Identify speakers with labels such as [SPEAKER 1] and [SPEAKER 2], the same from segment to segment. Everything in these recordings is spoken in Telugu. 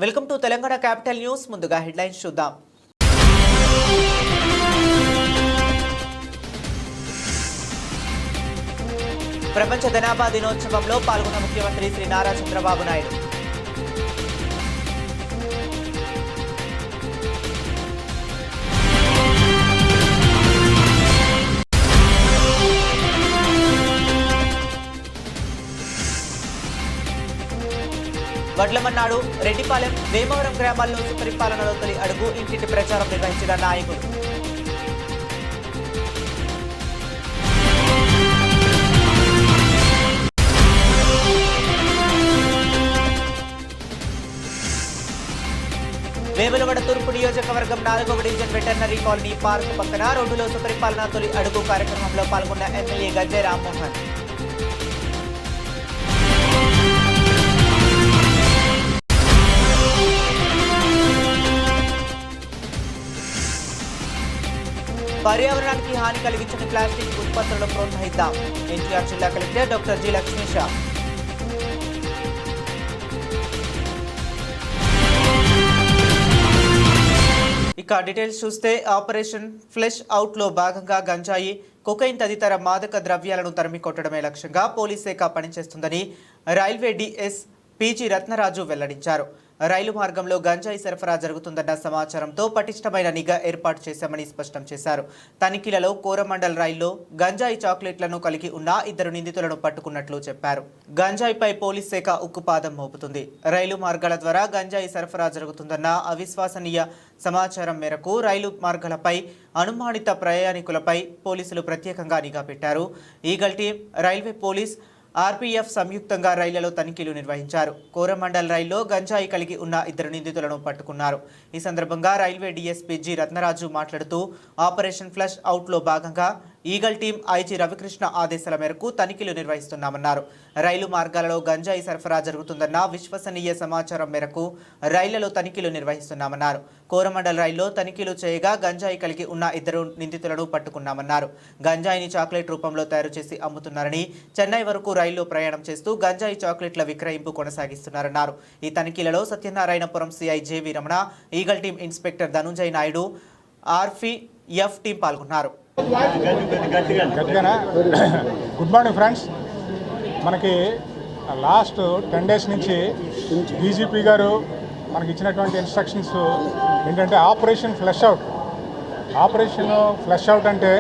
[SPEAKER 1] Welcome to Telangana capital news. ముందుగా హెడ్లైన్స్ చూద్దాం. ప్రపంచ జనాభా దినోత్సవంలో పాల్గొన్న ముఖ్యమంత్రి శ్రీ నారా చంద్రబాబు నాయుడు. వడ్లమన్నాడు, రెడ్డిపాలెం, వేమవరం గ్రామాల్లో సుపరిపాలనలో తొలి అడుగు ఇంటింటి ప్రచారం నిర్వహించిన నాయకులు. వేములవాడ తూర్పు నియోజకవర్గం 4వ డివిజన్ వెటర్నరీ కాలనీ పార్క్ పక్కన రోడ్డులో సుపరిపాలన తొలి అడుగు కార్యక్రమంలో పాల్గొన్న ఎమ్మెల్యే గజ్జె రామ్మోహన్. పర్యావరణానికి హాని కలిగించని ప్లాస్టిక్ ఉత్పత్తులను ప్రోత్సహిద్దాం. ఎన్టీఆర్ జిల్లా కలెక్టర్ డాక్టర్ జి లక్ష్మీషా. ఇక డీటెయిల్స్ చూస్తే ఆపరేషన్ ఫ్లెష్ అవుట్లో భాగంగా గంజాయి, కొకైన్ తదితర మాదక ద్రవ్యాలను తరిమి కొట్టడమే లక్ష్యంగా పోలీస్ శాఖ పనిచేస్తుందని రైల్వే డిఎస్ పిజి రత్నరాజు వెల్లడించారు. రైలు మార్గంలో గంజాయి సరఫరా జరుగుతుందన్న సమాచారంతో పటిష్టమైన నిఘా ఏర్పాటు చేశామని స్పష్టం చేశారు. తనిఖీలలో కోరమండల్ రైల్లో గంజాయి చాక్లెట్లను కలిగి ఉన్న 2 నిందితులను పట్టుకున్నట్లు చెప్పారు. గంజాయిపై పోలీస్ శాఖ ఉక్కుపాదం మోపుతుంది. రైలు మార్గాల ద్వారా గంజాయి సరఫరా జరుగుతుందన్న అవిశ్వసనీయ సమాచారం మేరకు రైలు మార్గాలపై అనుమానిత ప్రయాణికులపై పోలీసులు ప్రత్యేకంగా నిఘా పెట్టారు. Eagle team, railway police, RPF సంయుక్తంగా రైళ్లలో తనిఖీలు నిర్వహించారు. కోరమండల్ రైల్లో గంజాయి కలిగి ఉన్న 2 నిందితులను పట్టుకున్నారు. ఈ సందర్భంగా రైల్వే డీఎస్పీ జి రత్నరాజు మాట్లాడుతూ ఆపరేషన్ ఫ్లష్ అవుట్లో భాగంగా ఈగల్ టీం ఐజీ రవికృష్ణ ఆదేశాల మేరకు తనిఖీలు నిర్వహిస్తున్నామన్నారు. రైలు మార్గాలలో గంజాయి సరఫరా జరుగుతుందన్న విశ్వసనీయ సమాచారం మేరకు రైళ్లలో తనిఖీలు నిర్వహిస్తున్నామన్నారు. కోరమండల్ రైల్లో తనిఖీలు చేయగా గంజాయి కలిగి ఉన్న 2 నిందితులను పట్టుకున్నామన్నారు. గంజాయిని చాక్లెట్ రూపంలో తయారు చేసి అమ్ముతున్నారని, చెన్నై వరకు రైల్లో ప్రయాణం చేస్తూ గంజాయి చాక్లెట్ల విక్రయింపు కొనసాగిస్తున్నారన్నారు. ఈ తనిఖీలలో Satyanarayanapuram CI JV Ramana, eagle team inspector Dhanunjay Naidu, RPF team పాల్గొన్నారు.
[SPEAKER 2] Good morning friends. మనకి లాస్ట్ 10 డేస్ నుంచి డీజీపీ గారు మనకి ఇచ్చినటువంటి ఇన్స్ట్రక్షన్స్ ఏంటంటే ఆపరేషన్ ఫ్లష్ అవుట్ అంటే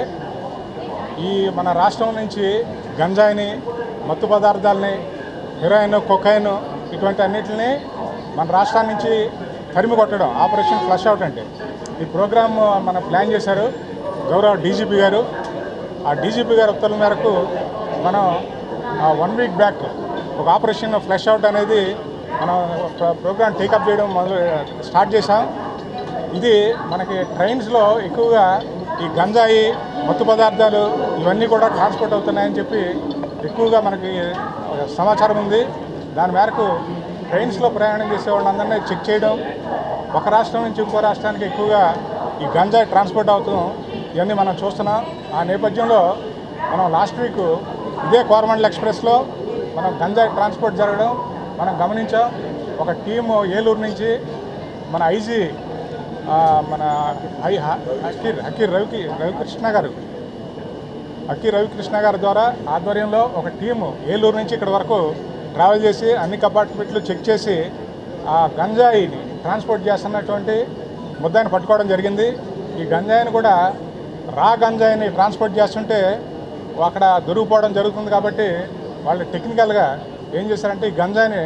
[SPEAKER 2] ఈ మన రాష్ట్రం నుంచి గంజాయిని, మత్తు పదార్థాలని, హెరాయిన్, కొకైన్ ఇటువంటి అన్నిటిని మన రాష్ట్రాల నుంచి తరిమి కొట్టడం ఆపరేషన్ ఫ్లష్ అవుట్ అంటే. ఈ ప్రోగ్రామ్ మన ప్లాన్ చేశారు గౌరవ డీజీపీ గారు. ఆ డీజీపీ గారి ఉత్తర్వుల మేరకు మనం 1 వీక్ బ్యాక్ ఒక ఆపరేషన్ ఫ్లష్ అవుట్ అనేది మనం ప్రోగ్రామ్ టేకప్ చేయడం స్టార్ట్ చేశాం. ఇది మనకి ట్రైన్స్లో ఎక్కువగా ఈ గంజాయి, మత్తు పదార్థాలు ఇవన్నీ కూడా ట్రాన్స్పోర్ట్ అవుతున్నాయని చెప్పి ఎక్కువగా మనకి సమాచారం ఉంది. దాని మేరకు ట్రైన్స్లో ప్రయాణం చేసే వాళ్ళందరినీ చెక్ చేయడం, ఒక రాష్ట్రం నుంచి ఇంకో రాష్ట్రానికి ఎక్కువగా ఈ గంజాయి ట్రాన్స్పోర్ట్ అవుతాం, ఇవన్నీ మనం చూస్తున్నాం. ఆ నేపథ్యంలో మనం లాస్ట్ వీక్ ఇదే కోరమండల్ ఎక్స్ప్రెస్లో మనం గంజాయి ట్రాన్స్పోర్ట్ జరగడం మనం గమనించాం. ఒక టీము ఏలూరు నుంచి మన ఐజీ మన అక్కీ రవికృష్ణ గారి ద్వారా ఆధ్వర్యంలో ఒక టీము ఏలూరు నుంచి ఇక్కడ వరకు ట్రావెల్ చేసి అన్ని కంపార్ట్మెంట్లు చెక్ చేసి ఆ గంజాయిని ట్రాన్స్పోర్ట్ చేస్తున్నటువంటి ముద్దాయిని పట్టుకోవడం జరిగింది. ఈ గంజాయిని కూడా గంజాయిని ట్రాన్స్పోర్ట్ చేస్తుంటే అక్కడ దొరికిపోవడం జరుగుతుంది. కాబట్టి వాళ్ళు టెక్నికల్గా ఏం చేశారంటే ఈ గంజాయిని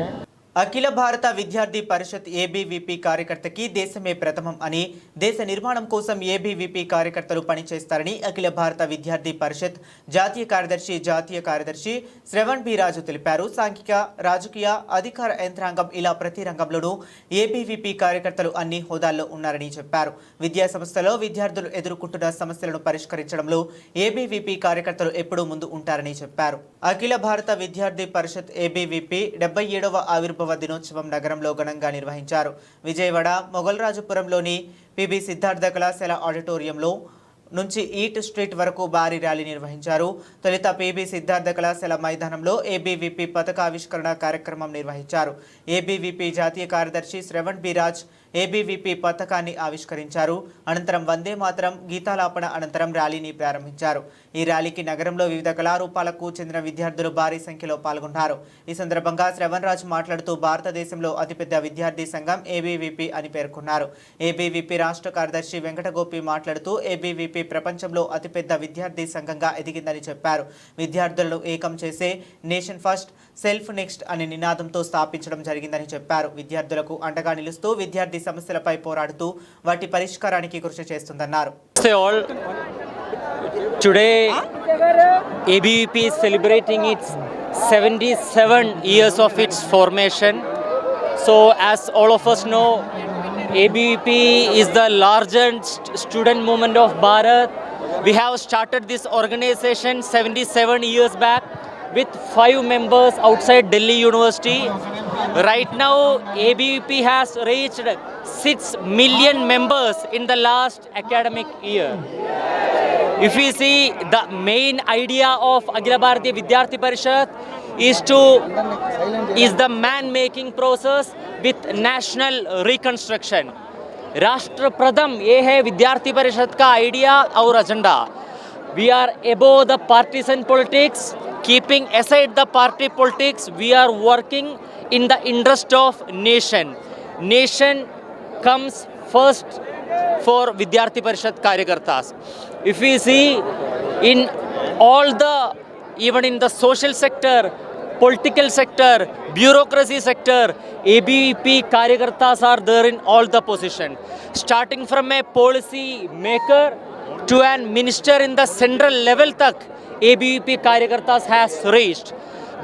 [SPEAKER 1] అఖిల భారత విద్యార్థి పరిషత్ ఏబీవీపీ కార్యకర్తకి దేశమే ప్రథమం అని, దేశ నిర్మాణం కోసం ఏబీవీపీ కార్యకర్తలు పనిచేస్తారని అఖిల భారత విద్యార్థి పరిషత్ జాతీయ కార్యదర్శి శ్రవణ్ బి రాజు తెలిపారు. సాంఘిక, రాజకీయ, అధికార యంత్రాంగం ఇలా ప్రతి రంగంలోనూ ఏబీవీపీ కార్యకర్తలు అన్ని హోదాల్లో ఉన్నారని చెప్పారు. విద్యా సంస్థలో విద్యార్థులు ఎదుర్కొంటున్న సమస్యలను పరిష్కరించడంలో ఏబీవీపీ కార్యకర్తలు ఎప్పుడూ ముందు ఉంటారని చెప్పారు. అఖిల భారత విద్యార్థి పరిషత్ ఏబీవీపీ 77వ ఆవిర్భావ దినోత్సవం నగరంలో ఘనంగా నిర్వహించారు. విజయవాడ మొగల్రాజుపురంలోని పిబి సిద్ధార్థ కళాశాల ఆడిటోరియంలో నుంచి ఈట్ స్ట్రీట్ వరకు భారీ ర్యాలీ నిర్వహించారు. తొలుత పీబీ సిద్ధార్థ కళాశాల మైదానంలో ఏబీవీపీ పతాకావిష్కరణ కార్యక్రమం నిర్వహించారు. ఏబీవీపీ జాతీయ కార్యదర్శి శ్రవణ్ బి రాజ్ ఏబీవీపీ పతాకాన్ని ఆవిష్కరించారు. అనంతరం వందే మాతరం గీతాలాపన అనంతరం ర్యాలీని ప్రారంభించారు. ఈ ర్యాలీకి నగరంలో వివిధ కళారూపాలకు చెందిన విద్యార్థులు భారీ సంఖ్యలో పాల్గొన్నారు. ఈ సందర్భంగా శ్రవణ్ రాజ్ మాట్లాడుతూ భారతదేశంలో అతిపెద్ద విద్యార్థి సంఘం ఏబీవీపీ అని పేర్కొన్నారు. ఏబీవీపీ రాష్ట్ర కార్యదర్శి వెంకటగోపి మాట్లాడుతూ ఏబీవీపీ ప్రపంచంలో అతిపెద్ద విద్యార్థి సంఘంగా ఎదిగిందని చెప్పారు. విద్యార్థులను ఏకం చేసే నేషన్ ఫస్ట్ సెల్ఫ్ నెక్స్ట్ అనే నినాదంతో స్థాపించడం జరిగిందని చెప్పారు. విద్యార్థులకు అండగా నిలుస్తూ విద్యార్థి సమస్యలపై పోరాడుతూ వాటి పరిష్కారానికి కృషి చేస్తుందన్నారు.
[SPEAKER 3] Today, ABVP is celebrating its 77 years of its formation. So, as all of us know, ABVP is the largest student movement of Bharat. We have started this organization 77 years back with 5 members outside Delhi University. Right now, ABVP has reached 6 million members in the last academic year. If we see, the main idea of Akhila Bharatiya Vidyarthi Parishad is the man-making process with national reconstruction. राष्ट्र प्रथम ये है विद्यार्थी परिषद का आइडिया और agenda. We are above the partisan politics, keeping aside the party politics. We are working in the interest of nation. Nation comes first for Vidyarthi Parishad Karyakartas. If we see in all the, even in the social sector, political sector, bureaucracy sector, ABVP Karyakartas are there in all the position. Starting from a policy maker to an minister in the central level tak, ABVP Karyakartas has reached.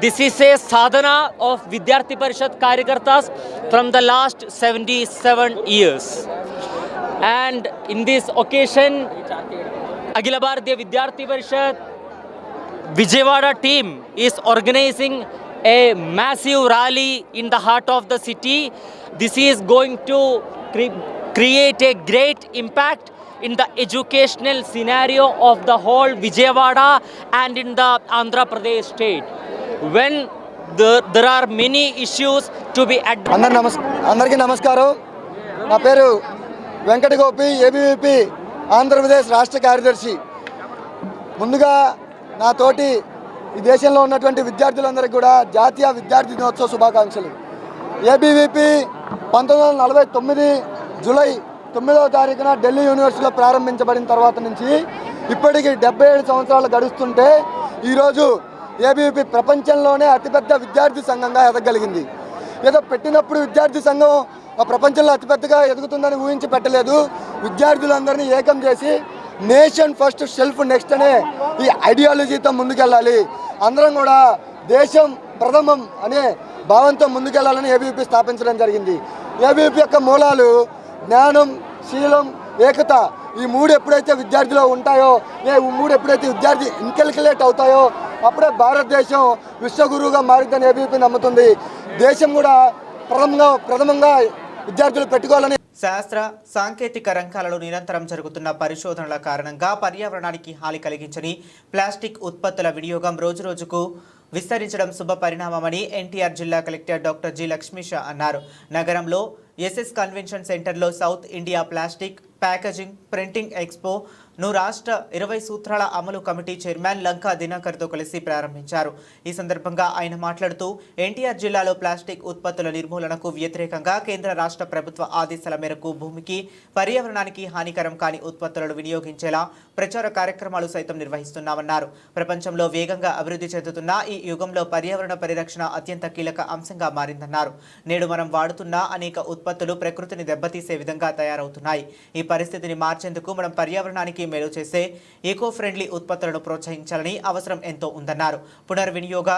[SPEAKER 3] This is a sadhana of Vidyarthi Parishad Karyakartas from the last 77 years. And in this occasion, Akhila Bharatiya Vidyarthi Parishad Vijayawada team is organizing a massive rally in the heart of the city. This is going to create a great impact in the educational scenario of the whole Vijayawada and in the Andhra Pradesh state. When there are many issues to be addressed.
[SPEAKER 4] అందరికీ నమస్కారం. నా పేరు వెంకటగోపి, ఏబీవీపీ ఆంధ్రప్రదేశ్ రాష్ట్ర కార్యదర్శి. ముందుగా నా తోటి ఈ దేశంలో ఉన్నటువంటి విద్యార్థులందరికీ కూడా జాతీయ విద్యార్థి దినోత్సవ శుభాకాంక్షలు. ఏబీవీపీ 1949 జూలై 9వ తారీఖున ఢిల్లీ యూనివర్సిటీలో ప్రారంభించబడిన తర్వాత నుంచి ఇప్పటికి 77 సంవత్సరాలు గడుస్తుంటే ఈరోజు ఏబీవీపీ ప్రపంచంలోనే అతిపెద్ద విద్యార్థి సంఘంగా ఎదగలిగింది. ఏదో పెట్టినప్పుడు విద్యార్థి సంఘం ప్రపంచంలో అతిపెద్దగా ఎదుగుతుందని ఊహించి పెట్టలేదు. విద్యార్థులందరినీ ఏకం చేసి నేషన్ ఫస్ట్ సెల్ఫ్ నెక్స్ట్ అనే ఈ ఐడియాలజీతో ముందుకెళ్ళాలి, అందరం కూడా దేశం ప్రథమం అనే భావంతో ముందుకెళ్లాలని ఏబీవీపీ స్థాపించడం జరిగింది. ఏబీవీపీ యొక్క మూలాలు జ్ఞానం, శీలం, ఏకత. ఈ మూడు ఎప్పుడైతే విద్యార్థిలో ఉంటాయో, మూడు ఎప్పుడైతే విద్యార్థి ఇన్కల్కులేట్ అవుతాయో అప్పుడే భారతదేశం విశ్వగురువుగా మారిద్దని ఏబీవీపీ నమ్ముతుంది. దేశం కూడా ప్రథమంగా విద్యార్థులు పెట్టుకోవాలని.
[SPEAKER 1] శాస్త్ర సాంకేతిక రంగాలలో నిరంతరం జరుగుతున్న పరిశోధనల కారణంగా పర్యావరణానికి హాని కలిగించని ప్లాస్టిక్ ఉత్పత్తుల వినియోగం రోజురోజుకు విస్తరించడం శుభ పరిణామమని ఎన్టీఆర్ జిల్లా కలెక్టర్ డాక్టర్ జి లక్ష్మీషా అన్నారు. నగరంలో ఎస్ఎస్ కన్వెన్షన్ సెంటర్లో South India plastic packaging printing ఎక్స్పోను రాష్ట్ర 20 సూత్రాల అమలు కమిటీ చైర్మన్ లంకా దినకర్తో కలిసి ప్రారంభించారు. ఈ సందర్భంగా ఆయన మాట్లాడుతూ ఎన్టీఆర్ జిల్లాలో ప్లాస్టిక్ ఉత్పత్తుల నిర్మూలనకు వ్యతిరేకంగా కేంద్ర రాష్ట్ర ప్రభుత్వ ఆదేశాల మేరకు భూమికి, పర్యావరణానికి హానికరం కాని ఉత్పత్తులను వినియోగించేలా ప్రచార కార్యక్రమాలు సైతం నిర్వహిస్తున్నామన్నారు. ప్రపంచంలో వేగంగా అభివృద్ధి చెందుతున్న ఈ యుగంలో పర్యావరణ పరిరక్షణ అత్యంత కీలక అంశంగా మారిందన్నారు. నేడు మనం వాడుతున్న అనేక ఉత్పత్తులు ప్రకృతిని దెబ్బతీసే విధంగా తయారవుతున్నాయి. ఈ పరిస్థితిని మార్చేందుకు మనం పర్యావరణానికి మేలు చేసే ఈకో ఫ్రెండ్లీ ఉత్పత్తులను ప్రోత్సహించాలని అవసరం ఎంతో ఉందన్నారు. పునర్వినియోగ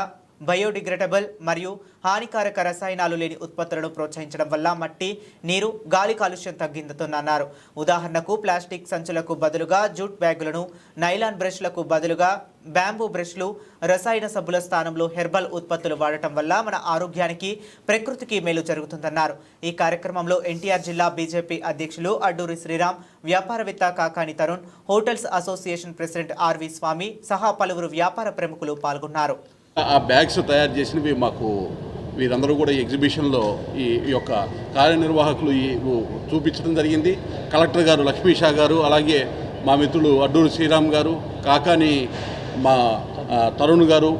[SPEAKER 1] బయోడిగ్రేడబుల్ మరియు హానికారక రసాయనాలు లేని ఉత్పత్తులను ప్రోత్సహించడం వల్ల మట్టి, నీరు, గాలి కాలుష్యం తగ్గిందన్నారు. ఉదాహరణకు ప్లాస్టిక్ సంచులకు బదులుగా జూట్ బ్యాగులను, నైలాన్ బ్రష్లకు బదులుగా బ్యాంబూ బ్రష్లు, రసాయన సబ్బుల స్థానంలో హెర్బల్ ఉత్పత్తులు వాడటం వల్ల మన ఆరోగ్యానికి, ప్రకృతికి మేలు జరుగుతుందన్నారు. ఈ కార్యక్రమంలో ఎన్టీఆర్ జిల్లా బీజేపీ అధ్యక్షులు అడ్డూరి శ్రీరామ్, వ్యాపారవేత్త Kakani Tarun, hotels association president RV Swamy సహా పలువురు వ్యాపార ప్రముఖులు పాల్గొన్నారు.
[SPEAKER 5] ఆ బ్యాగ్స్ తయారు చేసినవి మాకు వీరందరూ కూడా ఈ ఎగ్జిబిషన్లో ఈ యొక్క కార్యనిర్వాహకులు చూపించడం జరిగింది. కలెక్టర్ గారు లక్ష్మీ షా గారు, అలాగే మా మిత్రులు అడ్డూరి శ్రీరామ్ గారు, కాకాని మా తరుణ్ గారు,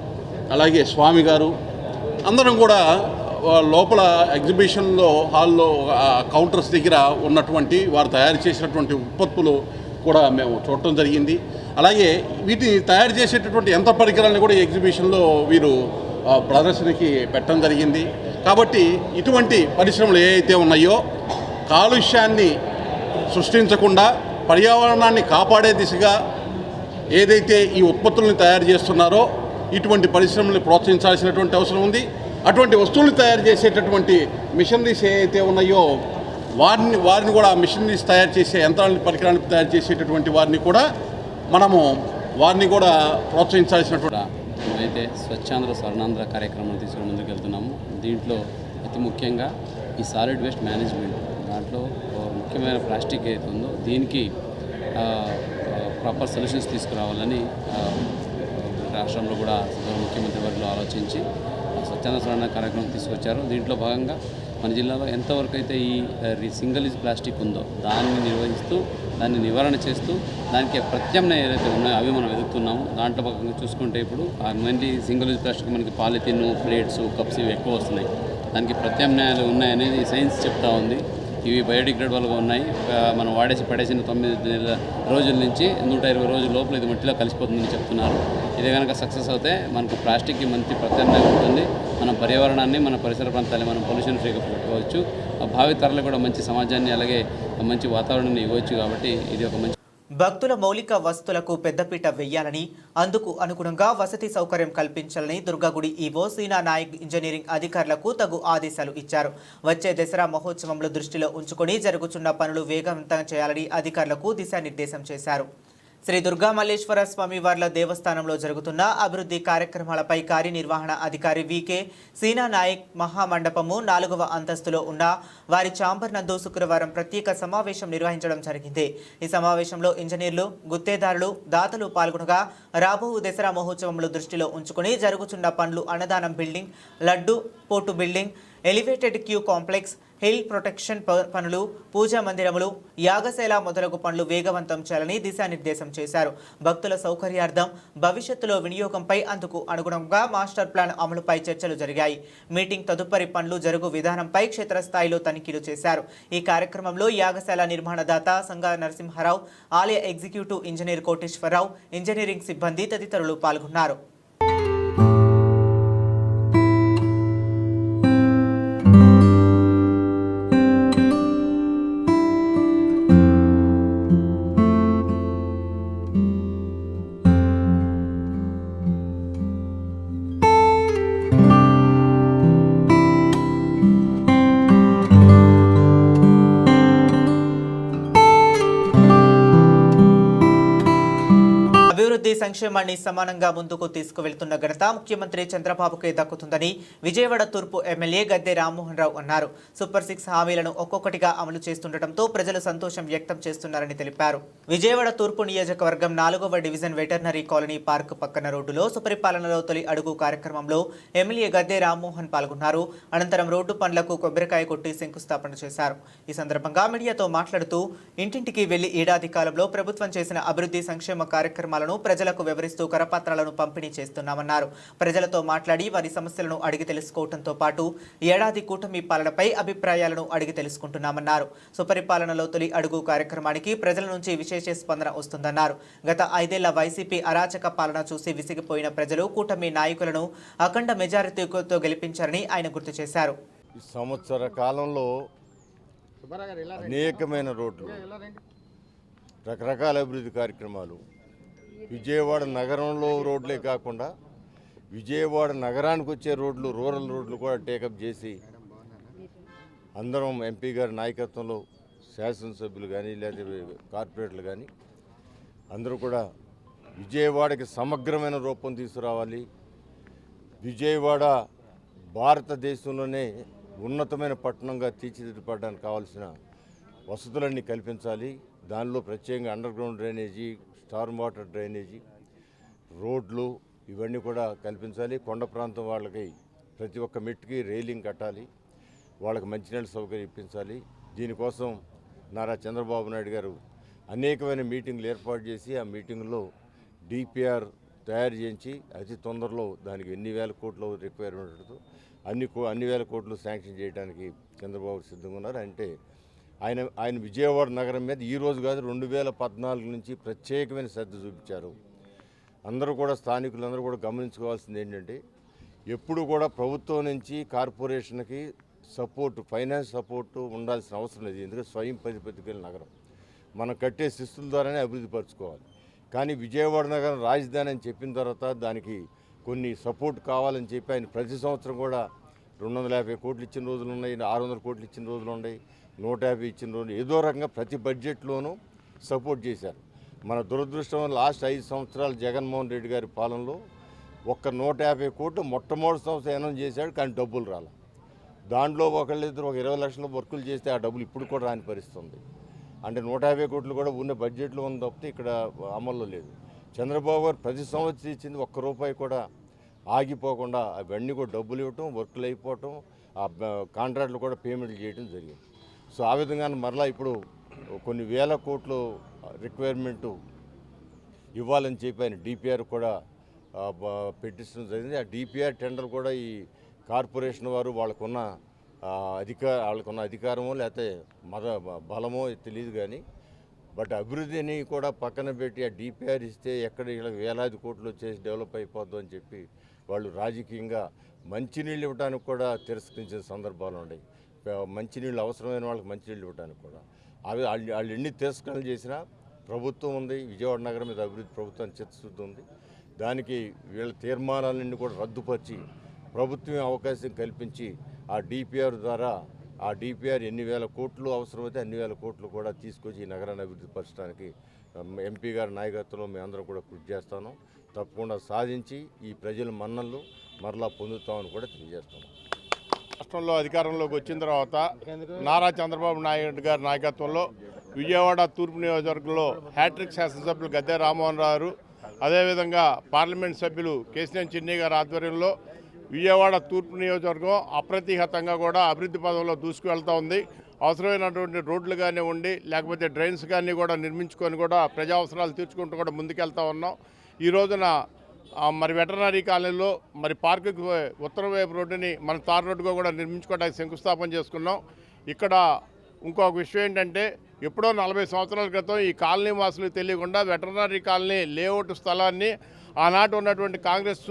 [SPEAKER 5] అలాగే స్వామి గారు అందరం కూడా లోపల ఎగ్జిబిషన్లో హాల్లో కౌంటర్స్ దగ్గర ఉన్నటువంటి వారు తయారు చేసినటువంటి ఉత్పత్తులు కూడా మేము చూడటం జరిగింది. అలాగే వీటిని తయారు చేసేటటువంటి యంత్ర పరికరాలను కూడా ఈ ఎగ్జిబిషన్లో వీరు ప్రదర్శనకి పెట్టడం జరిగింది. కాబట్టి ఇటువంటి పరిశ్రమలు ఏవైతే ఉన్నాయో కాలుష్యాన్ని సృష్టించకుండా పర్యావరణాన్ని కాపాడే దిశగా ఏదైతే ఈ ఉత్పత్తులను తయారు చేస్తున్నారో ఇటువంటి పరిశ్రమలను ప్రోత్సహించాల్సినటువంటి అవసరం ఉంది. అటువంటి వస్తువులు తయారు చేసేటటువంటి మిషనరీస్ ఏవైతే ఉన్నాయో వారిని కూడా మిషనరీస్ తయారు చేసే యంత్రాలను పరికరాలను తయారు చేసేటటువంటి వారిని కూడా ప్రోత్సహించాల్సినటువంటి
[SPEAKER 6] మేమైతే స్వచ్ఛాంధ్ర స్వర్ణాంధ్ర కార్యక్రమం తీసుకుని ముందుకు వెళ్తున్నాము. దీంట్లో అతి ముఖ్యంగా ఈ సాలిడ్ వేస్ట్ మేనేజ్మెంట్ దాంట్లో ముఖ్యమైన ప్లాస్టిక్ ఏదైతే ఉందో దీనికి ప్రాపర్ సొల్యూషన్స్ తీసుకురావాలని రాష్ట్రంలో కూడా ముఖ్యమంత్రి వర్గంలో ఆలోచించి స్వచ్ఛాంధ్ర స్వర్ణాంధ్ర కార్యక్రమం తీసుకొచ్చారు. దీంట్లో భాగంగా మన జిల్లాలో ఎంతవరకు అయితే ఈ సింగిల్ యూజ్ ప్లాస్టిక్ ఉందో దాన్ని నిర్వహిస్తూ దాన్ని నివారణ చేస్తూ దానికి ప్రత్యామ్నాయం ఏదైతే ఉన్నాయో అవి మనం వెతుకుతున్నాము. దాంట్లో భాగంగా చూసుకుంటే ఇప్పుడు మెయిన్లీ సింగిల్ యూజ్ ప్లాస్టిక్ మనకి పాలిథిన్, ప్లేట్స్, కప్స్ ఇవి ఎక్కువ వస్తున్నాయి. దానికి ప్రత్యామ్నాయాలు ఉన్నాయనేది సైన్స్ చెప్తా ఉంది. ఇవి బయోడిగ్రేడబుల్గా ఉన్నాయి. మనం పడేసిన 9 రోజుల నుంచి 120 రోజుల లోపల ఇది మట్టిలో కలిసిపోతుందని చెప్తున్నారు. ఇది కనుక సక్సెస్ అవుతే మనకు ప్లాస్టిక్కి మంచి ప్రత్యామ్నాయం ఉంటుంది. మన పర్యావరణాన్ని, మన పరిసర ప్రాంతాన్ని మనం పొల్యూషన్ ఫ్రీగా పెట్టుకోవచ్చు. భావితరాలకు కూడా మంచి సమాజాన్ని అలాగే మంచి వాతావరణాన్ని ఇవ్వచ్చు. కాబట్టి ఇది ఒక మంచి
[SPEAKER 1] భక్తుల మౌలిక వసతులకు పెద్దపీట వేయాలని, అందుకు అనుగుణంగా వసతి సౌకర్యం కల్పించాలని దుర్గగుడి ఈవో సీనా నాయక్ ఇంజనీరింగ్ అధికారులకు తగు ఆదేశాలు ఇచ్చారు. వచ్చే దసరా మహోత్సవంలో దృష్టిలో ఉంచుకొని జరుగుతున్న పనులు వేగవంతం చేయాలని అధికారులకు దిశానిర్దేశం చేశారు. శ్రీ దుర్గా మల్లేశ్వర స్వామి వార్ల దేవస్థానంలో జరుగుతున్న అభివృద్ధి కార్యక్రమాలపై కార్యనిర్వహణ అధికారి వికే సీనా నాయక్ మహామండపము 4వ అంతస్తులో ఉన్న వారి ఛాంబర్ నందు శుక్రవారం ప్రత్యేక సమావేశం నిర్వహించడం జరిగింది. ఈ సమావేశంలో ఇంజనీర్లు, గుత్తేదారులు, దాతలు పాల్గొనగా రాబో దసరా మహోత్సవంలో దృష్టిలో ఉంచుకుని జరుగుతున్న పనులు అన్నదానం బిల్డింగ్, లడ్డు పోర్టు building, elevated queue complex, hill protection పనులు, పూజా మందిరములు, యాగశాల మొదలగు పనులు వేగవంతం చేయాలని దిశానిర్దేశం చేశారు. భక్తుల సౌకర్యార్థం భవిష్యత్తులో వినియోగంపై అందుకు అనుగుణంగా మాస్టర్ ప్లాన్ అమలుపై చర్చలు జరిగాయి. మీటింగ్ తదుపరి పనులు జరుగు విధానంపై క్షేత్రస్థాయిలో తనిఖీలు చేశారు. ఈ కార్యక్రమంలో యాగశాల నిర్మాణదాత సంగా నరసింహారావు, ఆలయ ఎగ్జిక్యూటివ్ ఇంజనీర్ కోటేశ్వరరావు, ఇంజనీరింగ్ సిబ్బంది తదితరులు పాల్గొన్నారు. అభివృద్ధి సంక్షేమాన్ని సమానంగా ముందుకు తీసుకువెళ్తున్న ఘనత ముఖ్యమంత్రి చంద్రబాబుకే దక్కుతుందని విజయవాడ తూర్పు ఎమ్మెల్యే గద్దె రామ్మోహన్ రావు అన్నారు. సూపర్ 6 హామీలను ఒక్కొక్కటిగా అమలు చేస్తుండటంతో ప్రజలు సంతోషం వ్యక్తం చేస్తున్నారని తెలిపారు. విజయవాడ తూర్పు నియోజకవర్గం 4వ డివిజన్ వెటర్నరీ కాలనీ పార్క్ పక్కన రోడ్డులో సుపరిపాలనలో తొలి అడుగు కార్యక్రమంలో ఎమ్మెల్యే గద్దె రామ్మోహన్ పాల్గొన్నారు. అనంతరం రోడ్డు పనులకు కొబ్బరికాయ కొట్టి శంకుస్థాపన చేశారు. ఈ సందర్భంగా మీడియాతో మాట్లాడుతూ ఇంటింటికి వెళ్లి ఏడాది కాలంలో ప్రభుత్వం చేసిన అభివృద్ధి సంక్షేమ కార్యక్రమాలను ప్రజలకు వివరిస్తూ కరపత్రాలను పంపిణీ చేస్తున్నామన్నారు. ప్రజలతో మాట్లాడి వారి సమస్యలను అడిగి తెలుసుకోవడంతో పాటు ఏడాది కూటమి పాలనపై అభిప్రాయాలను అడిగి తెలుసుకుంటున్నామన్నారు. సుపరిపాలనలో తొలి అడుగు కార్యక్రమానికి ప్రజల నుంచి విశేష స్పందన వస్తుందన్నారు. గత 5 ఏళ్ల వైసీపీ అరాచక పాలన చూసి విసిగిపోయిన ప్రజలు కూటమి నాయకులను అఖండ మెజారిటీతో గెలిపించారని ఆయన గుర్తు చేశారు.
[SPEAKER 7] ఈ సంవత్సర కాలంలో అనేకమైన రోడ్లు, రకరకాల అభివృద్ధి కార్యక్రమాలు, విజయవాడ నగరంలో రోడ్లే కాకుండా విజయవాడ నగరానికి వచ్చే రోడ్లు, రూరల్ రోడ్లు కూడా టేకప్ చేసి అందరం ఎంపీ గారి నాయకత్వంలో శాసనసభ్యులు కానీ లేదా కార్పొరేటర్లు కానీ అందరూ కూడా విజయవాడకి సమగ్రమైన రూపం తీసుకురావాలి. విజయవాడ భారతదేశంలోనే ఉన్నతమైన పట్టణంగా తీర్చిదిద్దడానికి కావాల్సిన వసతులన్నీ కల్పించాలి. దానిలో ప్రత్యేకంగా under ground drainage, Storm water drainage, రోడ్లు ఇవన్నీ కూడా కల్పించాలి. కొండ ప్రాంతం వాళ్ళకి ప్రతి ఒక్క మెట్టుకి రైలింగ్ కట్టాలి. వాళ్ళకి మంచినీళ్ళ సౌకర్యం ఇప్పించాలి. దీనికోసం నారా చంద్రబాబు నాయుడు గారు అనేకమైన మీటింగ్లు ఏర్పాటు చేసి ఆ మీటింగ్లో డిపిఆర్ తయారు చేయించి అతి తొందరలో దానికి ఎన్ని వేల కోట్లు రిక్వైర్మెంట్ అన్ని వేల కోట్లు శాంక్షన్ చేయడానికి చంద్రబాబు సిద్ధంగా ఉన్నారు. అంటే ఆయన విజయవాడ నగరం మీద ఈరోజు కాదు 2014 నుంచి ప్రత్యేకమైన శ్రద్ధ చూపించారు. అందరూ కూడా స్థానికులందరూ కూడా గమనించుకోవాల్సింది ఏంటంటే ఎప్పుడు కూడా ప్రభుత్వం నుంచి కార్పొరేషన్కి సపోర్టు, ఫైనాన్స్ సపోర్టు ఉండాల్సిన అవసరం లేదు. ఎందుకంటే స్వయం ప్రతిపత్తికల నగరం మనం కట్టే శిస్తుల ద్వారానే అభివృద్ధి పరచుకోవాలి. కానీ విజయవాడ నగరం రాజధాని అని చెప్పిన తర్వాత దానికి కొన్ని సపోర్ట్ కావాలని చెప్పి ఆయన ప్రతి సంవత్సరం కూడా 250 కోట్లు ఇచ్చిన రోజులు ఉన్నాయి, 600 కోట్లు ఇచ్చిన రోజులు ఉన్నాయి, 150 ఇచ్చిన రోజులు, ఏదో రకంగా ప్రతి బడ్జెట్లోనూ సపోర్ట్ చేశారు. మన దురదృష్టం లాస్ట్ 5 సంవత్సరాలు జగన్మోహన్ రెడ్డి గారి పాలనలో ఒక్క 150 కోట్లు మొట్టమొదటి సంవత్సరం అనౌన్స్ చేశాడు, కానీ డబ్బులు రాలి. దాంట్లో ఒకళ్ళిద్దరు ఒక 20 లక్షల వర్కులు చేస్తే ఆ డబ్బులు ఇప్పుడు కూడా రాని పరిస్థితుంది. అంటే 150 కోట్లు కూడా ఉన్న బడ్జెట్లో ఉంది తప్పితే ఇక్కడ అమల్లో లేదు. చంద్రబాబు గారు ప్రతి సంవత్సరం ఇచ్చింది ఒక్క రూపాయి కూడా ఆగిపోకుండా అవన్నీ కూడా డబ్బులు ఇవ్వటం, వర్కులు అయిపోవటం, ఆ కాంట్రాక్ట్లు కూడా పేమెంట్లు చేయడం జరిగింది. సో ఆ విధంగా మరలా ఇప్పుడు కొన్ని వేల కోట్లు రిక్వైర్మెంటు ఇవ్వాలని చెప్పి ఆయన డిపిఆర్ కూడా పెట్టించడం జరిగింది. ఆ డిపిఆర్ టెండర్ కూడా ఈ కార్పొరేషన్ వారు వాళ్ళకున్న అధికారమో లేకపోతే బలమో తెలియదు కానీ బట్ అభివృద్ధిని కూడా పక్కన పెట్టి ఆ డిపిఆర్ ఇస్తే ఎక్కడ వీళ్ళకి వేలాది కోట్లు వచ్చేసి డెవలప్ అయిపోద్దు అని చెప్పి వాళ్ళు రాజకీయంగా మంచినీళ్ళు ఇవ్వడానికి కూడా తిరస్కరించిన సందర్భాలు ఉన్నాయి. మంచినీళ్ళు అవసరమైన వాళ్ళకి మంచినీళ్ళు ఇవ్వడానికి కూడా అవి వాళ్ళు ఎన్ని తిరస్కరణలు చేసినా ప్రభుత్వం ఉంది, విజయవాడ నగరం మీద అభివృద్ధి ప్రభుత్వాన్ని చిత్తశుద్ధి ఉంది. దానికి వీళ్ళ తీర్మానాలన్నీ కూడా రద్దుపరిచి ప్రభుత్వమే అవకాశం కల్పించి ఆ డిపిఆర్ ద్వారా ఆ డిపిఆర్ ఎన్ని వేల కోట్లు అవసరమైతే అన్ని వేల కోట్లు కూడా తీసుకొచ్చి ఈ నగరాన్ని అభివృద్ధి పరచడానికి ఎంపీ గారి నాయకత్వంలో మేమందరం కూడా కృషి చేస్తాను. తప్పకుండా సాధించి ఈ ప్రజల మన్ననలు మరలా పొందుతామని కూడా తెలియజేస్తున్నాం.
[SPEAKER 2] రాష్ట్రంలో అధికారంలోకి వచ్చిన తర్వాత నారా చంద్రబాబు నాయుడు గారి నాయకత్వంలో విజయవాడ తూర్పు నియోజకవర్గంలో హ్యాట్రిక్ శాసనసభ్యులు గద్దె రామ్మోహన్ రావు గారు, అదేవిధంగా పార్లమెంట్ సభ్యులు కేశినేని చిన్ని గారి ఆధ్వర్యంలో విజయవాడ తూర్పు నియోజకవర్గం అప్రతిహతంగా కూడా అభివృద్ధి పదంలో దూసుకువెళ్తూ ఉంది. అవసరమైనటువంటి రోడ్లు కానివ్వండి, లేకపోతే డ్రైన్స్ కానీ కూడా నిర్మించుకొని కూడా ప్రజా అవసరాలు తీర్చుకుంటూ కూడా ముందుకెళ్తా ఉన్నాం. ఈ రోజున మరి వెటర్నరీ కాలనీలో మరి పార్కుకి ఉత్తరం వైపు రోడ్డుని మన తార్ రోడ్డుగా కూడా నిర్మించుకోవడానికి శంకుస్థాపన చేసుకున్నాం. ఇక్కడ ఇంకొక విషయం ఏంటంటే ఎప్పుడో 40 సంవత్సరాల క్రితం ఈ కాలనీ వాసులకు తెలియకుండా వెటర్నరీ కాలనీ లేఅవుట్ స్థలాన్ని ఆనాటి ఉన్నటువంటి కాంగ్రెస్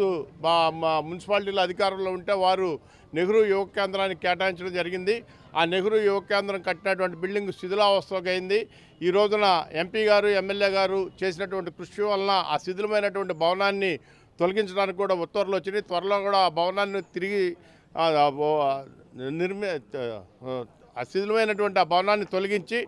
[SPEAKER 2] మున్సిపాలిటీల అధికారంలో ఉంటే వారు నెహ్రూ యువ కేంద్రానికి కేటాయించడం జరిగింది. ఆ నెహ్రూ యువ కేంద్రం కట్టినటువంటి బిల్డింగ్ శిథిలావస్థకు అయింది. ఈ రోజున ఎంపీ గారు, ఎమ్మెల్యే గారు చేసినటువంటి కృషి వలన ఆ శిథిలమైనటువంటి భవనాన్ని తొలగించడానికి కూడా ఉత్తర్వులు వచ్చినాయి. త్వరలో కూడా ఆ భవనాన్ని తిరిగి శిథిలమైనటువంటి ఆ భవనాన్ని తొలగించి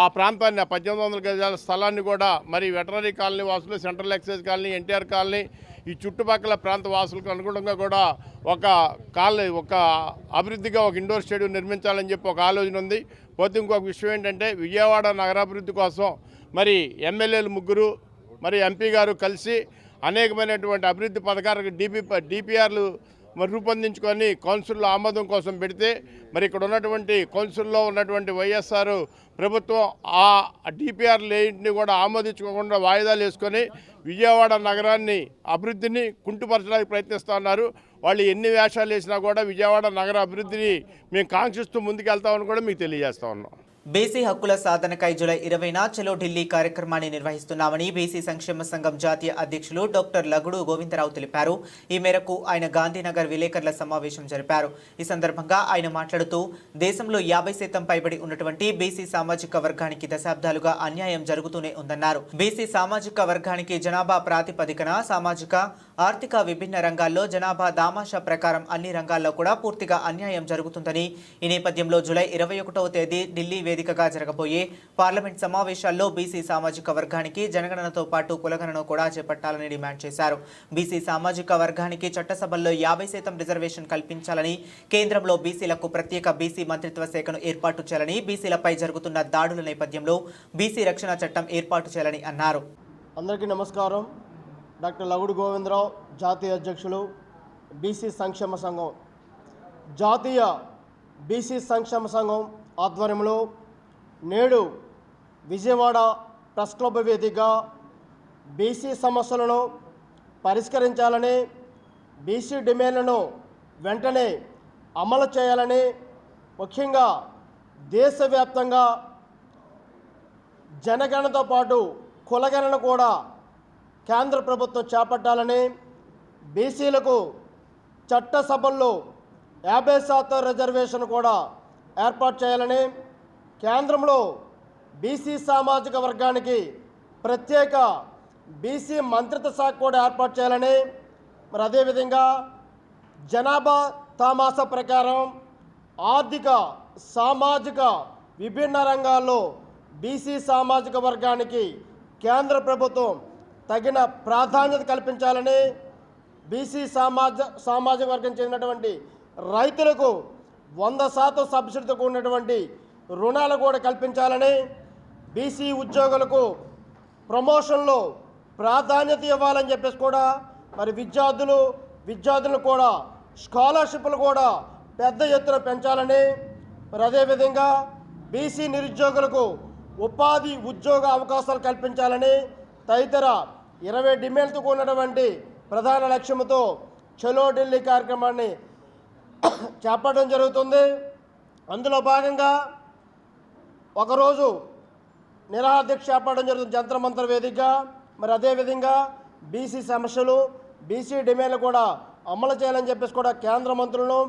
[SPEAKER 2] ఆ ప్రాంతాన్ని 1800 గజాల స్థలాన్ని కూడా మరి వెటర్నరీ కాలనీ వాసులు, central excise colony, NTR colony, ఈ చుట్టుపక్కల ప్రాంత వాసులకు అనుగుణంగా కూడా ఒక అభివృద్ధిగా ఒక ఇండోర్ స్టేడియం నిర్మించాలని చెప్పి ఒక ఆలోచన ఉంది. పోతే ఇంకొక విషయం ఏంటంటే విజయవాడ నగరాభివృద్ధి కోసం మరి ఎమ్మెల్యేలు 3 మరి ఎంపీ గారు కలిసి అనేకమైనటువంటి అభివృద్ధి పథకాలకు డిపిఆర్లు మరి రూపొందించుకొని కౌన్సిల్లో ఆమోదం కోసం పెడితే మరి ఇక్కడ ఉన్నటువంటి కౌన్సిల్లో ఉన్నటువంటి వైఎస్ఆర్ ప్రభుత్వం ఆ డిపిఆర్లన్నింటినీ కూడా ఆమోదించుకోకుండా వాయిదాలు వేసుకొని విజయవాడ నగరాన్ని అభివృద్ధిని కుంటుపరచడానికి ప్రయత్నిస్తూ ఉన్నారు. వాళ్ళు ఎన్ని వేషాలు వేసినా కూడా విజయవాడ నగర అభివృద్ధిని మేము కాంక్షిస్తూ ముందుకెళ్తామని కూడా మీకు తెలియజేస్తా ఉన్నాం.
[SPEAKER 1] బీసీ హక్కుల సాధనకై జూలై 20న చలో ఢిల్లీ కార్యక్రమాన్ని నిర్వహిస్తున్నామని బీసీ సంక్షేమ సంఘం జాతీయ అధ్యక్షులు డాక్టర్ లగుడు గోవిందరావు తెలిపారు. ఈ మేరకు ఆయన గాంధీనగర్ విలేకరుల సమావేశం జరిపారు. ఈ సందర్భంగా ఆయన మాట్లాడుతూ దేశంలో 50% పైబడి ఉన్నటువంటి బీసీ సామాజిక వర్గానికి దశాబ్దాలుగా అన్యాయం జరుగుతూనే ఉందన్నారు. బీసీ సామాజిక వర్గానికి జనాభా ప్రాతిపదికన సామాజిక ఆర్థిక విభిన్న రంగాల్లో జనాభా దామాషా ప్రకారం అన్ని రంగాల్లో కూడా పూర్తిగా అన్యాయం జరుగుతుందని, ఈ నేపథ్యంలో జూలై 21వ తేదీ ఢిల్లీ వేదికగా జరగబోయే పార్లమెంట్ సమావేశాల్లో బీసీ సామాజిక వర్గానికి జనగణనతో పాటు కులగణన కూడా చేపట్టాలని డిమాండ్ చేశారు. బీసీ సామాజిక వర్గానికి చట్టసభల్లో 50% రిజర్వేషన్ కల్పించాలని, కేంద్రంలో బీసీలకు ప్రత్యేక బీసీ మంత్రిత్వ శాఖను ఏర్పాటు చేయాలని, బీసీలపై జరుగుతున్న దాడుల నేపథ్యంలో బీసీ రక్షణ చట్టం ఏర్పాటు చేయాలని అన్నారు.
[SPEAKER 8] అందరికీ నమస్కారం. డాక్టర్ లగుడు గోవిందరావు, జాతీయ అధ్యక్షులు, బీసీ సంక్షేమ సంఘం. జాతీయ బీసీ సంక్షేమ సంఘం ఆధ్వర్యంలో నేడు విజయవాడ ప్రెస్ క్లబ్ వేదికగా బీసీ సమస్యలను పరిష్కరించాలని, బీసీ డిమాండ్లను వెంటనే అమలు చేయాలని, ముఖ్యంగా దేశవ్యాప్తంగా జనగణనతో పాటు కులగణన కూడా కేంద్ర ప్రభుత్వం చేపట్టాలని, బీసీలకు చట్టసభల్లో 50% రిజర్వేషన్ కూడా ఏర్పాటు చేయాలని, కేంద్రంలో బీసీ సామాజిక వర్గానికి ప్రత్యేక బీసీ మంత్రిత్వ శాఖ కూడా ఏర్పాటు చేయాలని, మరి అదేవిధంగా జనాభా తామాసా ప్రకారం ఆర్థిక సామాజిక విభిన్న రంగాల్లో బీసీ సామాజిక వర్గానికి కేంద్ర ప్రభుత్వం తగిన ప్రాధాన్యత కల్పించాలని, బీసీ సామాజిక వర్గం చెందినటువంటి రైతులకు 100% సబ్సిడీతో కూడినటువంటి రుణాలు కూడా కల్పించాలని, బీసీ ఉద్యోగులకు ప్రమోషన్లో ప్రాధాన్యత ఇవ్వాలని చెప్పేసి కూడా, మరి విద్యార్థులను కూడా స్కాలర్షిప్లు కూడా పెద్ద ఎత్తున పెంచాలని, మరి అదేవిధంగా బీసీ నిరుద్యోగులకు ఉపాధి ఉద్యోగ అవకాశాలు కల్పించాలని తదితర 20 డిమాండ్లతో కూడినటువంటి ప్రధాన లక్ష్యంతో చలో ఢిల్లీ కార్యక్రమాన్ని చేపట్టడం జరుగుతుంది. అందులో భాగంగా ఒకరోజు నిరాహారదీక్ష చేపట్టడం జరుగుతుంది జంతర్ మంతర్ వేదికగా. మరి అదేవిధంగా బీసీ సమస్యలు, బీసీ డిమాండ్లు కూడా అమలు చేయాలని చెప్పేసి కూడా కేంద్ర మంత్రులను,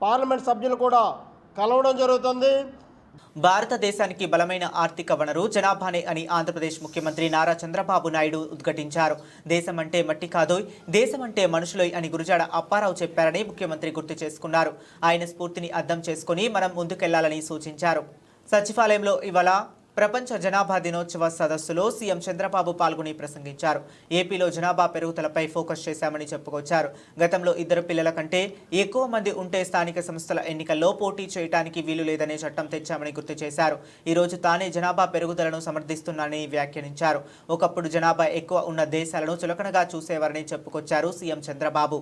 [SPEAKER 8] పార్లమెంట్ సభ్యులు కూడా కలవడం జరుగుతుంది.
[SPEAKER 1] భారతదేశానికి బలమైన ఆర్థిక వనరు జనాభానే అని ఆంధ్రప్రదేశ్ ముఖ్యమంత్రి నారా చంద్రబాబు నాయుడు ఉద్ఘాటించారు. దేశం అంటే మట్టి కాదోయ్, దేశం అంటే మనుషులోయ్ అని గురజాడ అప్పారావు చెప్పారని ముఖ్యమంత్రి గుర్తు చేసుకున్నారు. ఆయన స్ఫూర్తిని అర్థం చేసుకుని మనం ముందుకెళ్లాలని సూచించారు. సచివాలయంలో ఇవాళ ప్రపంచ జనాభా దినోత్సవ సదస్సులో సీఎం చంద్రబాబు పాల్గొని ప్రసంగించారు. ఏపీలో జనాభా పెరుగుదలపై ఫోకస్ చేశామని చెప్పుకొచ్చారు. గతంలో 2 పిల్లల కంటే ఎక్కువ మంది ఉంటే స్థానిక సంస్థల ఎన్నికల్లో పోటీ చేయడానికి వీలు లేదనే చట్టం తెచ్చామని గుర్తు చేశారు. ఈరోజు తానే జనాభా పెరుగుదలను సమర్థిస్తున్నానని వ్యాఖ్యానించారు. ఒకప్పుడు జనాభా ఎక్కువ ఉన్న దేశాలను చులకనగా చూసేవారని చెప్పుకొచ్చారు సీఎం చంద్రబాబు.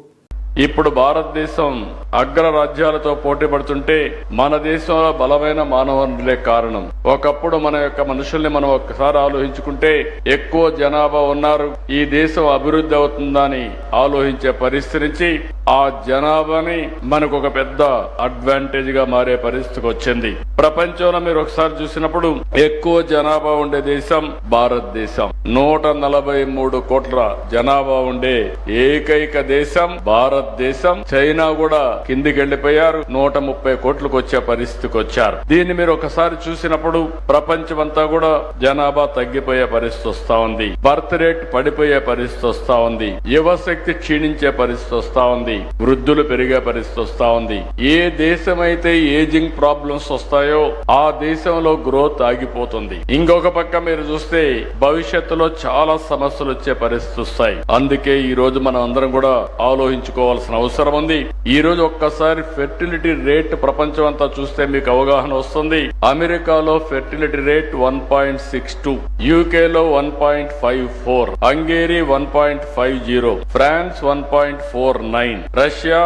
[SPEAKER 9] ఇప్పుడు భారతదేశం అగ్రరాజ్యాలతో పోటీ పడుతుంటే మన దేశంలో బలమైన మానవ వనరులే కారణం. ఒకప్పుడు మన యొక్క మనుషుల్ని మనం ఒక్కసారి ఆలోచించుకుంటే ఎక్కువ జనాభా ఉన్నారు, ఈ దేశం అభివృద్ధి అవుతుందని ఆలోచించే పరిస్థితి నుంచి ఆ జనాభాని మనకు ఒక పెద్ద అడ్వాంటేజ్ గా మారే పరిస్థితికి వచ్చింది. ప్రపంచంలో మీరు ఒకసారి చూసినప్పుడు ఎక్కువ జనాభా ఉండే దేశం భారతదేశం. 143 కోట్ల జనాభా ఉండే ఏకైక దేశం భారతదేశం. చైనా కూడా కిందికి వెళ్లిపోయారు, 130 కోట్లకు వచ్చే పరిస్థితికి వచ్చారు. దీన్ని మీరు ఒకసారి చూసినప్పుడు ప్రపంచమంతా కూడా జనాభా తగ్గిపోయే పరిస్థితి వస్తా ఉంది, బర్త్ రేట్ పడిపోయే పరిస్థితి వస్తా ఉంది, యువశక్తి క్షీణించే పరిస్థితి వస్తా ఉంది, వృద్ధులు పెరిగే పరిస్థితి వస్తా ఉంది. ఏ దేశమైతే ఏజింగ్ ప్రాబ్లమ్స్ వస్తాయో ఆ దేశంలో గ్రోత్ ఆగిపోతుంది. ఇంకొక పక్క మీరు చూస్తే భవిష్యత్తులో చాలా సమస్యలు వచ్చే పరిస్థితి వస్తాయి. అందుకే ఈ రోజు మనం అందరం కూడా ఆలోచించుకోవాల్సిన అవసరం ఉంది. ఈ రోజు ఒక్కసారి ఫెర్టిలిటీ రేట్ ప్రపంచం అంతా చూస్తే మీకు అవగాహన వస్తుంది. అమెరికాలో ఫెర్టిలిటీ రేట్ 1.62, యూకేలో 1.54, Hungary 1.50, France 1.49, Russia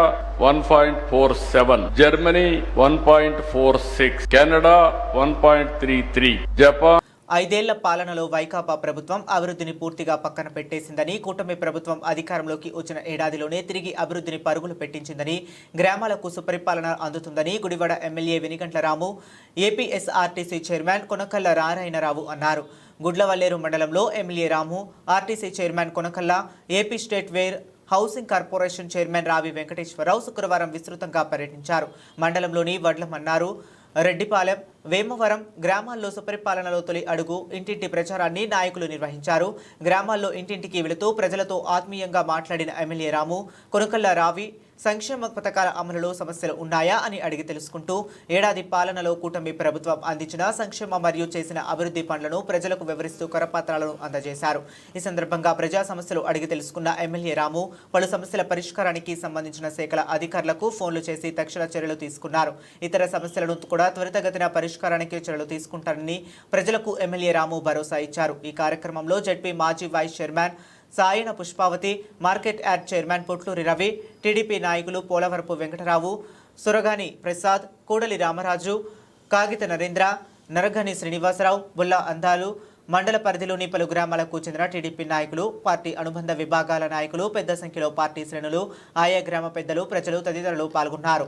[SPEAKER 9] 1.47, Germany 1.46, Canada 1.33, Japan.
[SPEAKER 1] ఐదేళ్ల పాలనలో వైకాపా ప్రభుత్వం అభివృద్ధిని పూర్తిగా పక్కన పెట్టేసిందని, కూటమి ప్రభుత్వం అధికారంలోకి వచ్చిన ఏడాదిలోనే తిరిగి అభివృద్ధిని పరుగులు పెట్టించిందని, గ్రామాలకు సుపరిపాలన అందుతుందని గుడివాడ ఎమ్మెల్యే వెనిగంట్ల రాము, ఏపీఎస్ఆర్టీసీ చైర్మన్ కొనకళ్ళ నారాయణరావు అన్నారు. గుడ్లవల్లేరు మండలంలో MLA Ramu, RTC chairman Konakalla, AP state where housing corporation chairman రావి వెంకటేశ్వరరావు శుక్రవారం విస్తృతంగా పర్యటించారు. మండలంలోని వడ్లమన్నారు, రెడ్డిపాలెం, వేమవరం గ్రామాల్లో సుపరిపాలనలో తొలి అడుగు ఇంటింటి ప్రచారాన్ని నాయకులు నిర్వహించారు. గ్రామాల్లో ఇంటింటికి వెళుతూ ప్రజలతో ఆత్మీయంగా మాట్లాడిన ఎమ్మెల్యే రాము, కొనకళ్ళ రావి సంక్షేమ పథకాల అమలులో సమస్యలు ఉన్నాయా అని అడిగి తెలుసుకుంటూ ఏడాది పాలనలో కూటమి ప్రభుత్వం అందించిన సంక్షేమ మరియు చేసిన అభివృద్ధి పనులను ప్రజలకు వివరిస్తూ కరపత్రాలను అందజేశారు. ఈ సందర్భంగా ప్రజా సమస్యలు అడిగి తెలుసుకున్న ఎమ్మెల్యే రాము పలు సమస్యల పరిష్కారానికి సంబంధించిన శాఖల అధికారులకు ఫోన్లు చేసి తక్షణ చర్యలు తీసుకున్నారు. ఇతర సమస్యలను కూడా త్వరితగతిన పరిష్కారానికి చర్యలు తీసుకుంటారని ప్రజలకు ఎమ్మెల్యే రాము భరోసా ఇచ్చారు. ఈ కార్యక్రమంలో జెడ్పీ మాజీ vice chairman Sayana Pushpavathi, market yard chairman Potluri Ravi, TDP నాయకులు పోలవరపు వెంకటరావు, సురగాని ప్రసాద్, కోడలి రామరాజు, కాగిత నరేంద్ర, నరగని శ్రీనివాసరావు, బుల్లా అందాలు, మండల పరిధిలోని పలు గ్రామాలకు చెందిన టీడీపీ నాయకులు, పార్టీ అనుబంధ విభాగాల నాయకులు, పెద్ద సంఖ్యలో పార్టీ శ్రేణులు, ఆయా గ్రామ పెద్దలు, ప్రజలు తదితరులు పాల్గొన్నారు.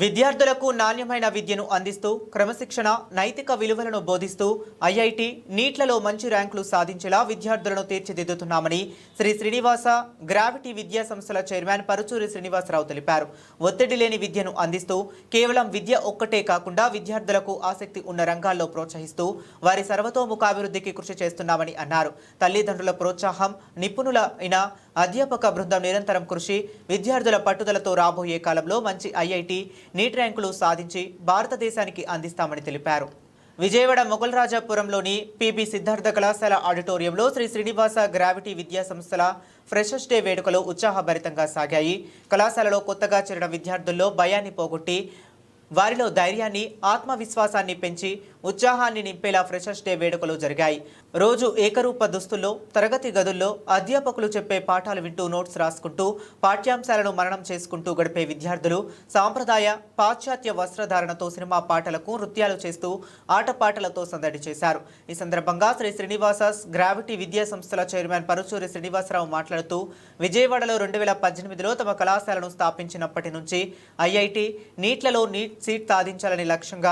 [SPEAKER 1] విద్యార్థులకు నాణ్యమైన విద్యను అందిస్తూ క్రమశిక్షణ, నైతిక విలువలను బోధిస్తూ ఐఐటి, నీట్లలో మంచి ర్యాంకులు సాధించేలా విద్యార్థులను తీర్చిదిద్దుతున్నామని శ్రీ శ్రీనివాస గ్రావిటీ విద్యా సంస్థల చైర్మన్ పరుచూరి శ్రీనివాసరావు తెలిపారు. ఒత్తిడి లేని విద్యను అందిస్తూ కేవలం విద్య ఒక్కటే కాకుండా విద్యార్థులకు ఆసక్తి ఉన్న రంగాల్లో ప్రోత్సహిస్తూ వారి సర్వతోముఖాభివృద్ధికి కృషి చేస్తున్నామని అన్నారు. తల్లిదండ్రుల ప్రోత్సాహం, నిపుణులైన అధ్యాపక బృందం నిరంతరం కృషి, విద్యార్థుల పట్టుదలతో రాబోయే కాలంలో మంచి ఐఐటి, నీట్ ర్యాంకులు సాధించి భారతదేశానికి అందిస్తామని తెలిపారు. విజయవాడ మొగల్రాజాపురంలోని పిబి సిద్ధార్థ కళాశాల ఆడిటోరియంలో శ్రీ శ్రీనివాస గ్రావిటీ విద్యా సంస్థల ఫ్రెషర్స్ డే వేడుకలు ఉత్సాహభరితంగా సాగాయి. కళాశాలలో కొత్తగా చేరిన విద్యార్థుల్లో భయాన్ని పోగొట్టి వారిలో ధైర్యాన్ని, ఆత్మవిశ్వాసాన్ని పెంచి ఉత్సాహాన్ని నింపేలా ఫ్రెషర్స్ డే వేడుకలు జరిగాయి. రోజు ఏకరూప దుస్తుల్లో తరగతి గదుల్లో అధ్యాపకులు చెప్పే పాఠాలు వింటూ నోట్స్ రాసుకుంటూ పాఠ్యాంశాలను మననం చేసుకుంటూ గడిపే విద్యార్థులు సాంప్రదాయ పాశ్చాత్య వస్త్రధారణతో సినిమా పాటలకు నృత్యాలు చేస్తూ ఆటపాటలతో సందడి చేశారు. ఈ సందర్భంగా శ్రీ శ్రీనివాస గ్రావిటీ విద్యా సంస్థల చైర్మన్ పరుచూరి శ్రీనివాసరావు మాట్లాడుతూ విజయవాడలో 2018లో తమ కళాశాలను స్థాపించినప్పటి నుంచి ఐఐటి, నీట్లలో నీట్ సీట్ సాధించాలని లక్ష్యంగా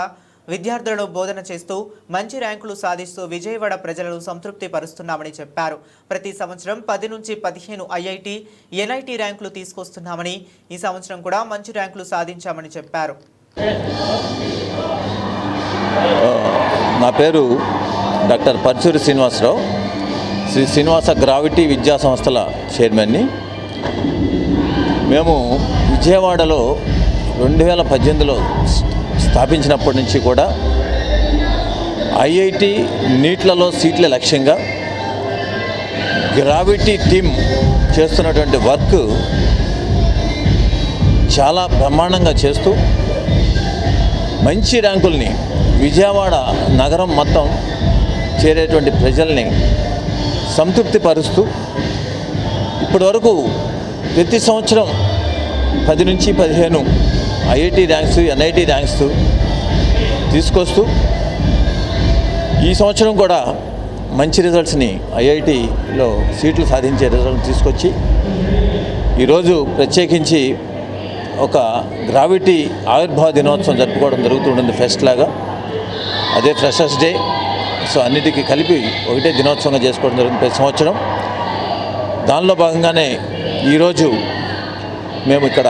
[SPEAKER 1] విద్యార్థులను బోధన చేస్తూ మంచి ర్యాంకులు సాధిస్తూ విజయవాడ ప్రజలను సంతృప్తి పరుస్తున్నామని చెప్పారు. ప్రతి సంవత్సరం 10 నుంచి 15 ఐఐటి, ఎన్ఐటి ర్యాంకులు తీసుకొస్తున్నామని, ఈ సంవత్సరం కూడా మంచి ర్యాంకులు సాధించామని చెప్పారు.
[SPEAKER 10] నా పేరు డాక్టర్ పరుచూరి శ్రీనివాసరావు, శ్రీ శ్రీనివాస గ్రావిటీ విద్యా సంస్థల చైర్మన్ని. మేము విజయవాడలో 2018లో స్థాపించినప్పటి నుంచి కూడా ఐఐటి, నీట్లలో సీట్ల లక్ష్యంగా గ్రావిటీ టీమ్ చేస్తున్నటువంటి వర్క్ చాలా బ్రహ్మాండంగా చేస్తూ మంచి ర్యాంకుల్ని విజయవాడ నగరం మొత్తం చేరేటువంటి ప్రజల్ని సంతృప్తి పరుస్తూ ఇప్పటివరకు ప్రతి సంవత్సరం 10 నుంచి 15 ఐఐటి ర్యాంక్స్, ఎన్ఐటి ర్యాంక్స్ తీసుకొస్తూ ఈ సంవత్సరం కూడా మంచి రిజల్ట్స్ని ఐఐటిలో సీట్లు సాధించే రిజల్ట్ తీసుకొచ్చి ఈరోజు ప్రత్యేకించి ఒక గ్రావిటీ ఆవిర్భావ దినోత్సవం జరుపుకోవడం జరుగుతుంటుంది, ఫెస్ట్ లాగా. అదే ఫ్రెషర్స్ డే. సో అన్నిటికీ కలిపి ఒకటే దినోత్సవంగా చేసుకోవడం జరుగుతుంది ప్రతి సంవత్సరం. దానిలో భాగంగానే ఈరోజు మేము ఇక్కడ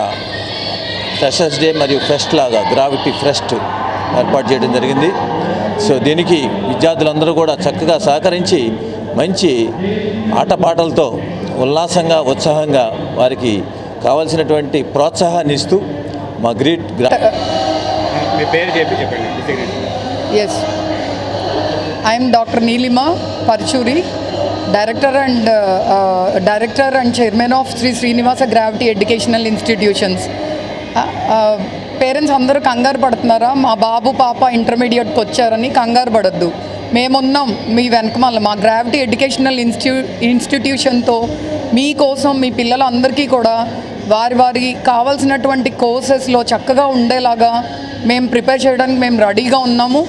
[SPEAKER 10] ఫ్రెషర్స్ డే మరియు ఫెస్ట్ లాగా గ్రావిటీ ఫెస్ట్ ఏర్పాటు చేయడం జరిగింది. సో దీనికి విద్యార్థులందరూ కూడా చక్కగా సహకరించి మంచి ఆటపాటలతో ఉల్లాసంగా, ఉత్సాహంగా వారికి కావాల్సినటువంటి ప్రోత్సాహాన్ని ఇస్తూ మా great
[SPEAKER 11] S IM doctor Neelima Parchuri, Director and Chairman of Sri Srinivasa Gravity Educational Institutions. Parents అందరూ కంగారు పడుతున్నారా, మా బాబు పాప ఇంటర్మీడియట్కి వచ్చారని కంగారు పడొద్దు. మేమున్నాం మీ వెనకమాల. మా గ్రావిటీ ఎడ్యుకేషనల్ ఇన్స్టిట్యూషన్తో మీకోసం మీ పిల్లలందరికీ కూడా వారి కావాల్సినటువంటి కోర్సెస్లో చక్కగా ఉండేలాగా మేము ప్రిపేర్ చేయడానికి మేము రెడీగా ఉన్నాము.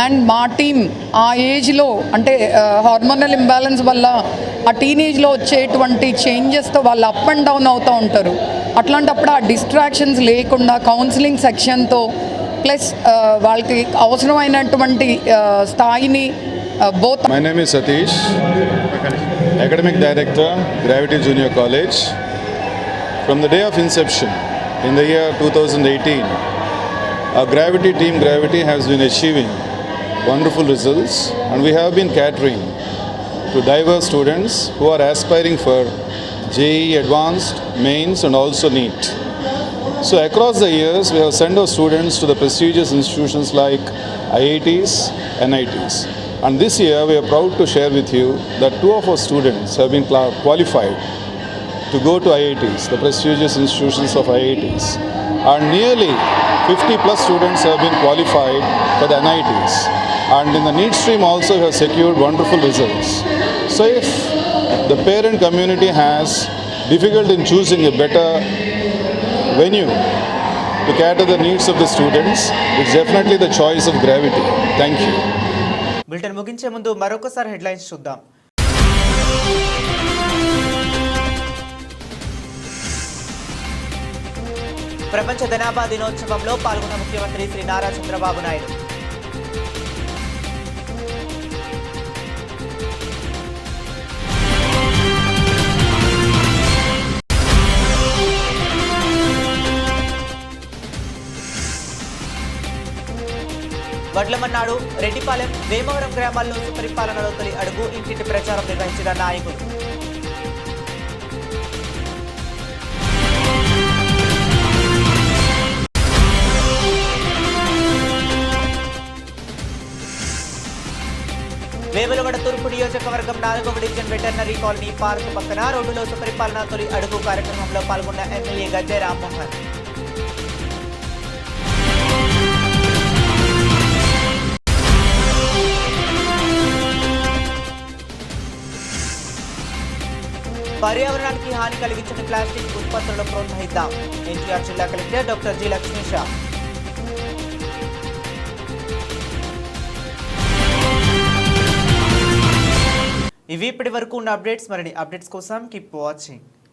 [SPEAKER 11] అండ్ మా టీం ఆ ఏజ్లో అంటే హార్మోనల్ ఇంబ్యాలెన్స్ వల్ల ఆ టీనేజ్లో వచ్చేటువంటి చేంజెస్తో వాళ్ళు అప్ అండ్ డౌన్ అవుతూ ఉంటారు. అట్లాంటప్పుడు ఆ డిస్ట్రాక్షన్స్ లేకుండా కౌన్సిలింగ్ సెక్షన్తో ప్లస్ వాళ్ళకి అవసరమైనటువంటి స్థాయిని both.
[SPEAKER 12] My name is Satish, Academic Director, Gravity Junior College. From the day of inception in the year 2018, our Gravity team Gravity has been achieving wonderful results, and we have been catering to diverse students who are aspiring for JEE Advanced, Mains and also NEET. So across the years we have sent our students to the prestigious institutions like IITs, NITs, and this year we are proud to share with you that 2 of our students have been qualified to go to IITs, the prestigious institutions of IITs, and nearly 50 plus students have been qualified for the NITs, and in the NEET stream also have secured wonderful results. So if the parent community has difficulty in choosing a better venue to cater the needs of the students, it's definitely the choice of Gravity. Thank you.
[SPEAKER 1] Bulletin ముగించే ముందు మరొకసారి హెడ్లైన్స్ చూద్దాం. ప్రపంచ జనాభా దినోత్సవంలో పాల్గొన్న ముఖ్యమంత్రి శ్రీ నారా చంద్రబాబు నాయుడు. వడ్లమన్నాడు, రెడ్డిపాలెం, వేమవరం గ్రామాల్లో సుపరిపాలనలో తొలి అడుగు, ఇంటింటి ప్రచారం నిర్వహించిన నాయకులు. వేములవాడ తూర్పు నియోజకవర్గం 4వ డివిజన్ వెటర్నరీ కాలనీ పార్క్ పక్కన రోడ్డులో సుపరిపాలన తొలి అడుగు కార్యక్రమంలో పాల్గొన్న ఎమ్మెల్యే గద్దె రామ్మోహన్. పర్యావరణానికి హాని కలిగించని ప్లాస్టిక్ ఉత్పత్తులను ప్రోత్సహిద్దాం. ఎన్టీఆర్ జిల్లా కలెక్టర్ డాక్టర్ జి లక్ష్మీషా. ఇవి ఇప్పటి వరకు ఉన్న అప్డేట్స్. మరిన్ని అప్డేట్స్ కోసం కీప్ వాచింగ్.